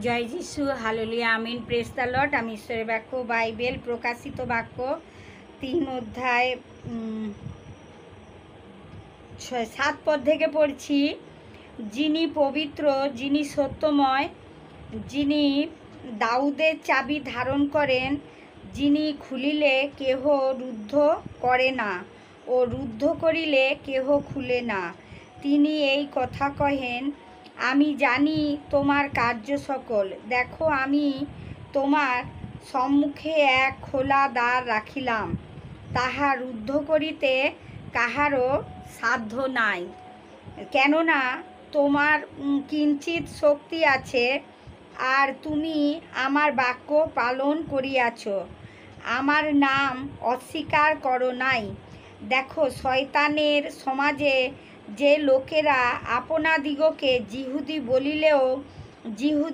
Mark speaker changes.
Speaker 1: Joy Jishu, hallelujah, amen, praise the lord. আমি ঈশ্বরের বাক্য, বাইবেল প্রকাশিত বাক্য 3 অধ্যায় 7 পদ থেকে পড়ছি। যিনি পবিত্র, যিনি সত্যময়, যিনি দাউদের চাবি ধারণ করেন, যিনি খুলিলে কেহ রুদ্ধ করে না ও রুদ্ধ করিলে কেহ খুলে না, তিনি এই কথা কহেন, আমি জানি তোমার কার্য সকল। দেখো, আমি তোমার সম্মুখে এক খোলা দ্বার রাখিলাম, তাহা রুদ্ধ করিতে কাহারও সাধ্য নাই। কেননা তোমার কিঞ্চিত শক্তি আছে, আর তুমি আমার বাক্য পালন করিয়াছ, আমার নাম অস্বীকার করো নাই। দেখো, শয়তানের সমাজে যে লোকেরা আপনাদিগকে যিহুদি বলিলেও যিহুদি